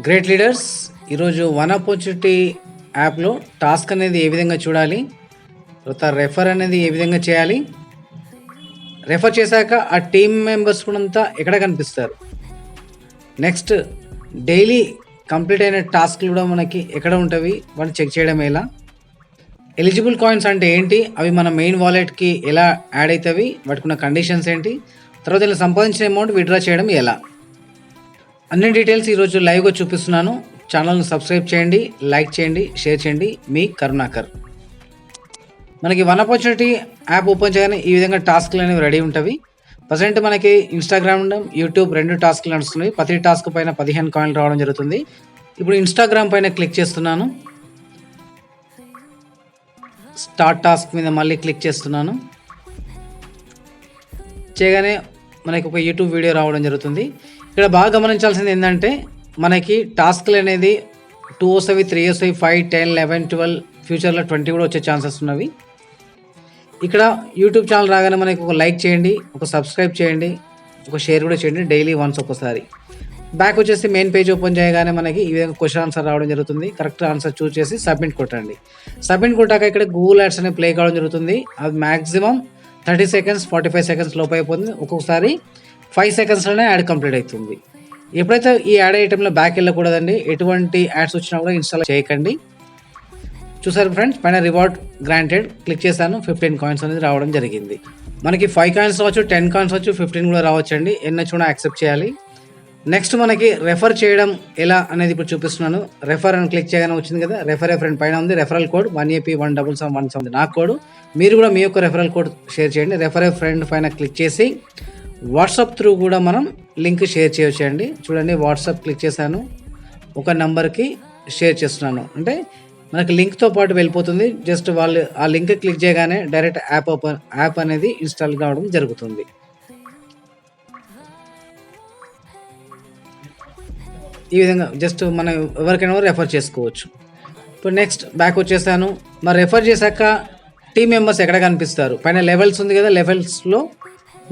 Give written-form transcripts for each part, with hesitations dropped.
Great leaders ఈరోజు one opportunity యాప్లో task అనేది ఏ విధంగా చూడాలి, తర్వాత రెఫర్ అనేది ఏ విధంగా చేయాలి, రెఫర్ చేశాక ఆ టీమ్ మెంబర్స్ కూడా ఎక్కడ కనిపిస్తారు, నెక్స్ట్ డైలీ కంప్లీట్ అయిన టాస్క్లు కూడా మనకి ఎక్కడ ఉంటవి వాటిని చెక్ చేయడం ఎలా, ఎలిజిబుల్ కాయిన్స్ అంటే ఏంటి, అవి మన మెయిన్ వాలెట్కి ఎలా యాడ్ అవుతాయి, వాటికి ఉన్న కండిషన్స్ ఏంటి, తర్వాత ఇలా సంపాదించిన అమౌంట్ విత్డ్రా చేయడం ఎలా, అన్ని డీటెయిల్స్ ఈరోజు లైవ్గా చూపిస్తున్నాను. ఛానల్ని సబ్స్క్రైబ్ చేయండి, లైక్ చేయండి, షేర్ చేయండి. మీ కరుణాకర్. మనకి వన్ ఆపర్చునిటీ యాప్ ఓపెన్ చేయగానే ఈ విధంగా టాస్క్లు అనేవి రెడీ ఉంటవి. ప్రజెంట్ మనకి ఇన్స్టాగ్రామ్, యూట్యూబ్ 2 టాస్క్లు నడుస్తున్నాయి. ప్రతి టాస్క్ పైన 15 కాయిన్లు రావడం జరుగుతుంది. ఇప్పుడు ఇన్స్టాగ్రామ్ పైన క్లిక్ చేస్తున్నాను. స్టార్ట్ టాస్క్ మీద మళ్ళీ క్లిక్ చేస్తున్నాను. చేయగానే మనకి ఒక యూట్యూబ్ వీడియో రావడం జరుగుతుంది. ఇక్కడ బాగా గమనించాల్సింది ఏంటంటే మనకి టాస్క్లు అనేది 2 వస్తాయి, 3 వస్తాయి, 5, 10, 11, 12, ఫ్యూచర్లో 20 కూడా వచ్చే ఛాన్సెస్ ఉన్నవి. ఇక్కడ యూట్యూబ్ ఛానల్ రాగానే మనకి ఒక లైక్ చేయండి, ఒక సబ్స్క్రైబ్ చేయండి, ఒక షేర్ కూడా చేయండి డైలీ వన్స్ ఒకసారి. బ్యాక్ వచ్చేసి మెయిన్ పేజ్ ఓపెన్ చేయగానే మనకి ఈ విధంగా క్వశ్చన్ ఆన్సర్ రావడం జరుగుతుంది. కరెక్ట్ ఆన్సర్ చూస్ చేసి సబ్మిట్ కొట్టండి. సబ్మిట్ కొట్టాక ఇక్కడ గూగుల్ యాడ్స్ అనేది ప్లే కావడం జరుగుతుంది. అది మ్యాక్సిమం 30 సెకండ్స్ 45 సెకండ్స్ లోపు అయిపోతుంది. ఒక్కొక్కసారి 5 సెకండ్స్లోనే యాడ్ కంప్లీట్ అవుతుంది. ఎప్పుడైతే ఈ యాడ్ ఐటెంలో బ్యాక్ వెళ్ళకూడదండి. ఎటువంటి యాడ్స్ వచ్చినా కూడా ఇన్స్టాల్ చేయకండి. చూసారు ఫ్రెండ్స్, పైన రివార్డ్ గ్రాంటెడ్ క్లిక్ చేశాను. 15 కాయిన్స్ అనేది రావడం జరిగింది. మనకి 5 కాయిన్స్ రావచ్చు, 10 కాయిన్స్ రావచ్చు, 15 కూడా రావచ్చు అండి. ఎన్ని కూడా యాక్సెప్ట్ చేయాలి. నెక్స్ట్ మనకి రెఫర్ చేయడం ఎలా అనేది ఇప్పుడు చూపిస్తున్నాను. రెఫర్ అని క్లిక్ చేయగానే వచ్చింది కదా, రెఫర్ ఏ ఫ్రెండ్ పైన ఉంది. రెఫరల్ కోడ్ 1AP17717 నా కోడ్. మీరు కూడా మీ యొక్క రెఫరల్ కోడ్ షేర్ చేయండి. రెఫర్ ఏ ఫ్రెండ్ పైన క్లిక్ చేసి వాట్సాప్ త్రూ కూడా మనం లింక్ షేర్ చేయొచ్చు అండి. చూడండి, వాట్సాప్ క్లిక్ చేశాను, ఒక నెంబర్కి షేర్ చేస్తున్నాను. అంటే మనకి లింక్తో పాటు వెళ్ళిపోతుంది. జస్ట్ వాళ్ళు ఆ లింక్ క్లిక్ చేయగానే డైరెక్ట్ యాప్ అనేది ఇన్స్టాల్ కావడం జరుగుతుంది. ఈ విధంగా జస్ట్ మనం ఎవరికైనా రెఫర్ చేసుకోవచ్చు. ఇప్పుడు నెక్స్ట్ బ్యాక్ వచ్చేసాను. మరి రెఫర్ చేశాక టీమ్ మెంబర్స్ ఎక్కడ కనిపిస్తారు, పైన లెవెల్స్ ఉంది కదా, లెవెల్స్లో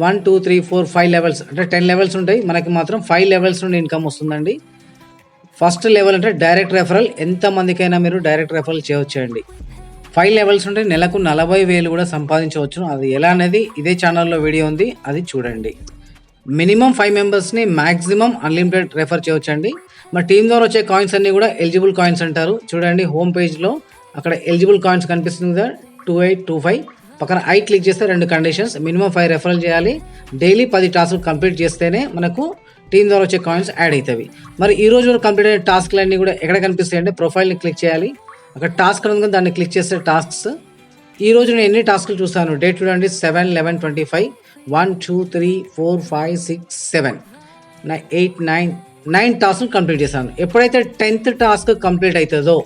1, 2, 3, 4, 5 లెవెల్స్ అంటే 10 లెవెల్స్ ఉంటాయి. మనకి మాత్రం 5 లెవెల్స్ నుండి ఇన్కమ్ వస్తుందండి. ఫస్ట్ లెవెల్ అంటే డైరెక్ట్ రెఫరల్. ఎంతమందికైనా మీరు డైరెక్ట్ రెఫరల్ చేయవచ్చండి. 5 లెవెల్స్ ఉంటే నెలకు 40,000 కూడా సంపాదించవచ్చు. అది ఎలా అనేది ఇదే ఛానల్లో వీడియో ఉంది, అది చూడండి. మినిమం 5 మెంబర్స్ని మ్యాక్సిమం అన్లిమిటెడ్ రెఫర్ చేయవచ్చండి. మరి టీమ్ ద్వారా వచ్చే కాయిన్స్ అన్నీ కూడా ఎలిజిబుల్ కాయిన్స్ అంటారు. చూడండి, హోమ్ పేజ్లో అక్కడ ఎలిజిబుల్ కాయిన్స్ కనిపిస్తుంది కదా, 2825 పక్కన ఐ క్లిక్ చేస్తే 2 కండిషన్స్. మినిమం 5 రెఫరల్ చేయాలి. డైలీ 10 టాస్క్లు కంప్లీట్ చేస్తేనే మనకు టీమ్ ద్వారా వచ్చే కాయిన్స్ యాడ్ అవుతాయి. మరి ఈ రోజు కంప్లీట్ అయిన టాస్క్లు అన్నీ కూడా ఎక్కడ కనిపిస్తాయి అంటే ప్రొఫైల్ని క్లిక్ చేయాలి. అక్కడ టాస్క్ ఉంది, దాన్ని క్లిక్ చేస్తే టాస్క్స్. ఈ రోజు నేను ఎన్ని టాస్క్లు చూస్తాను డేట్ చూడండి, 7/11/25, 1, 2, 3, 4, 5, 6, 7, 8, 9 టాస్క్లు కంప్లీట్ చేశాను. ఎప్పుడైతే 10th టాస్క్ కంప్లీట్ అవుతుందో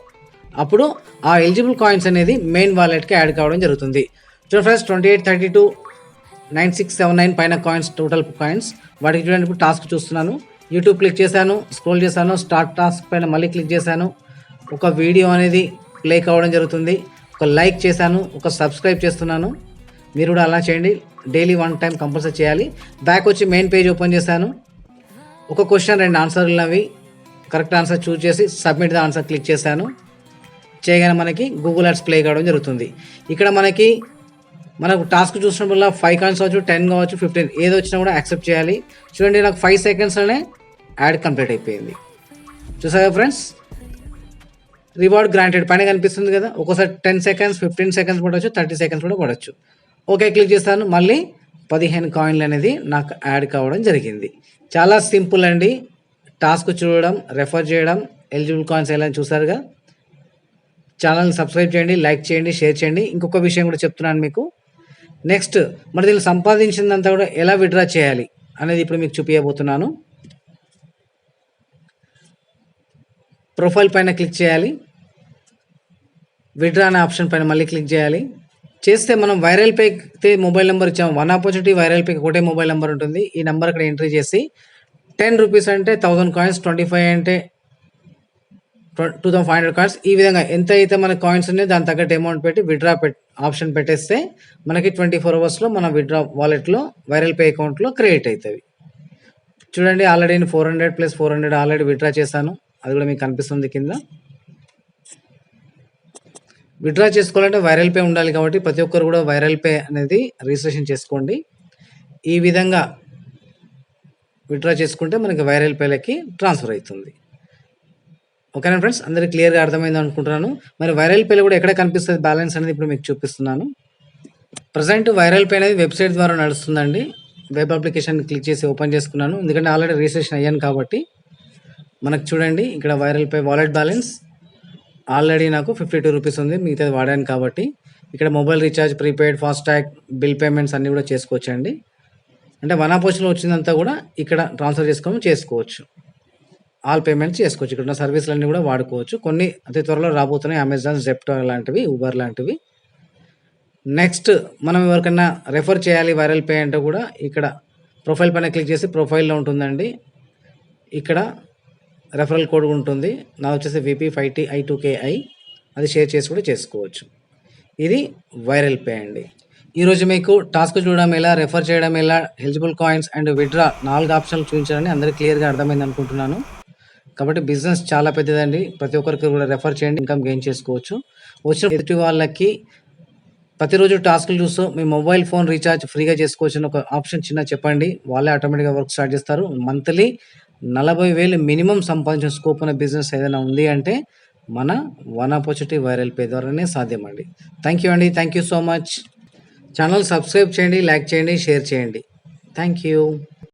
అప్పుడు ఆ ఎలిజిబుల్ కాయిన్స్ అనేది మెయిన్ వాలెట్కి యాడ్ కావడం జరుగుతుంది. చూడండి ఫ్రెండ్స్, 28, 32, 9679 పైన కాయిన్స్, టోటల్ కాయిన్స్. వాటికి చూడండి, ఇప్పుడు టాస్క్ చూస్తున్నాను. యూట్యూబ్ క్లిక్ చేశాను, స్క్రోల్ చేశాను, స్టార్ట్ టాస్క్ పైన మళ్ళీ క్లిక్ చేశాను. ఒక వీడియో అనేది ప్లే కావడం జరుగుతుంది. ఒక లైక్ చేశాను, ఒక సబ్స్క్రైబ్ చేస్తున్నాను. మీరు కూడా అలా చేయండి. డైలీ 1 టైం కంపల్సరీ చేయాలి. బ్యాక్ వచ్చి మెయిన్ పేజ్ ఓపెన్ చేశాను. ఒక క్వశ్చన్ 2 ఆన్సర్లు ఉన్నవి. కరెక్ట్ ఆన్సర్ చూస్ చేసి సబ్మిట్ ద ఆన్సర్ క్లిక్ చేశాను. చేయగానే మనకి గూగుల్ యాడ్స్ ప్లే కావడం జరుగుతుంది. ఇక్కడ మనకు టాస్క్ చూసినప్పుడు వల్ల 5 కాయిన్స్ కావచ్చు, 10 కావచ్చు, 15 ఏది వచ్చినా కూడా యాక్సెప్ట్ చేయాలి. చూడండి, నాకు 5 సెకండ్స్లోనే యాడ్ కంప్లీట్ అయిపోయింది. చూసారా ఫ్రెండ్స్, రివార్డ్ గ్రాంటెడ్ పైన కనిపిస్తుంది కదా. ఒక్కోసారి 10 సెకండ్స్, 15 సెకండ్స్ పడవచ్చు, 30 సెకండ్స్ కూడా పడవచ్చు. ఓకే క్లిక్ చేస్తాను, మళ్ళీ 15 కాయిన్లు అనేది నాకు యాడ్ కావడం జరిగింది. చాలా సింపుల్ అండి. టాస్క్ చూడడం, రెఫర్ చేయడం, ఎలిజిబుల్ కాయిన్స్ ఎలా చూసారుగా. ఛానల్ని సబ్స్క్రైబ్ చేయండి, లైక్ చేయండి, షేర్ చేయండి. ఇంకొక విషయం కూడా చెప్తున్నాను మీకు. నెక్స్ట్ మరి దీన్ని సంపాదించిందంతా కూడా ఎలా విత్డ్రా చేయాలి అనేది ఇప్పుడు మీకు చూపించబోతున్నాను. ప్రొఫైల్ పైన క్లిక్ చేయాలి. విత్డ్రా అనే ఆప్షన్ పైన మళ్ళీ క్లిక్ చేయాలి. చేస్తే మనం వైరల్ పేకి మొబైల్ నెంబర్ ఇచ్చాము. వన్ ఆపర్చునిటీ వైరల్ పేకి ఒకటే మొబైల్ నెంబర్ ఉంటుంది. ఈ నెంబర్ అక్కడ ఎంట్రీ చేసి 10 రూపీస్ అంటే 1000 కాయిన్స్, 25 అంటే 2500 కాయిన్స్. ఈ విధంగా ఎంత అయితే మన కాయిన్స్ ఉన్నాయి దాని తగ్గట్టు అమౌంట్ పెట్టి విత్డ్రా ఆప్షన్ పెట్టేస్తే మనకి 24 అవర్స్లో మన విత్డ్రా వాలెట్లో వైరల్ పే అకౌంట్లో క్రియేట్ అవుతుంది. చూడండి, ఆల్రెడీ 400 + 400 ఆల్రెడీ విత్డ్రా చేశాను. అది కూడా మీకు కనిపిస్తుంది కింద. విత్‌డ్రా చేసుకోవాలంటే వైరల్ పే ఉండాలి కాబట్టి ప్రతి ఒక్కరు కూడా వైరల్ పే అనేది రిజిస్ట్రేషన్ చేసుకోండి. ఈ విధంగా విత్‌డ్రా చేసుకుంటే మనకి వైరల్ పేలకి ట్రాన్స్‌ఫర్ అవుతుంది. ఓకేనా ఫ్రెండ్స్, అందరికి క్లియర్‌గా అర్థమైంది అనుకుంటున్నాను. మరి వైరల్ పేలో కూడా ఎక్కడ కనిపిస్తుంది బ్యాలెన్స్ అనేది ఇప్పుడు మీకు చూపిస్తున్నాను. ప్రజెంట్ వైరల్ పే అనేది వెబ్సైట్ ద్వారా నడుస్తుందండి. వెబ్ అప్లికేషన్ క్లిక్ చేసి ఓపెన్ చేసుకున్నాను, ఎందుకంటే ఆల్రెడీ రిజిస్ట్రేషన్ అయ్యాను కాబట్టి. మనకు చూడండి ఇక్కడ viral pay wallet balance already నాకు 52 రూపీస్ ఉంది, మిగతాది వాడాను కాబట్టి. ఇక్కడ mobile recharge, prepaid, FASTag, bill payments అన్నీ కూడా చేసుకోవచ్చండి. అంటే వన్ ఆపోజిషన్లో వచ్చిందంతా కూడా ఇక్కడ ట్రాన్స్ఫర్ చేసుకోవచ్చు. ఆల్ పేమెంట్స్ చేసుకోవచ్చు. ఇక్కడ ఉన్న సర్వీసులన్నీ కూడా వాడుకోవచ్చు. కొన్ని అతి త్వరలో రాబోతున్నాయి, అమెజాన్, జెప్టో లాంటివి, ఉబర్ లాంటివి. నెక్స్ట్ మనం ఎవరికైనా రెఫర్ చేయాలి వైరల్ పే అంటే కూడా ఇక్కడ ప్రొఫైల్ పైన క్లిక్ చేసి ప్రొఫైల్లో ఉంటుందండి, ఇక్కడ రెఫరల్ కోడ్ ఉంటుంది. నా వచ్చేసి VP5TI2KI, అది షేర్ చేసి కూడా చేసుకోవచ్చు. ఇది వైరల్ పే అండి. ఈరోజు మీకు టాస్క్ చూడడం ఎలా, రెఫర్ చేయడం ఎలా, ఎలిజిబుల్ కాయిన్స్ అండ్ విత్‌డ్రా 4 ఆప్షన్లు చూపించాలని అందరికీ క్లియర్గా అర్థమైంది అనుకుంటున్నాను. కాబట్టి బిజినెస్ చాలా పెద్దదండి. ప్రతి ఒక్కరికి కూడా రెఫర్ చేయండి, ఇన్కమ్ గెయిన్ చేసుకోవచ్చు. వచ్చిన ఎదుటి వాళ్ళకి ప్రతిరోజు టాస్క్లు చూస్తూ మీ మొబైల్ ఫోన్ రీఛార్జ్ ఫ్రీగా చేసుకోవచ్చు అని ఒక ఆప్షన్ చిన్న చెప్పండి, వాళ్ళే ఆటోమేటిక్గా వర్క్ స్టార్ట్ చేస్తారు. మంత్లీ 40,000 మినిమం సంపాదించిన స్కోప్ ఉన్న బిజినెస్ ఏదైనా ఉంది అంటే మన వన్ ఆపర్చునిటీ వైరల్ పే ద్వారానే సాధ్యం అండి. థ్యాంక్ యూ అండి, thank you so much. Channel subscribe చేయండి, లైక్ చేయండి, షేర్ చేయండి. Thank you.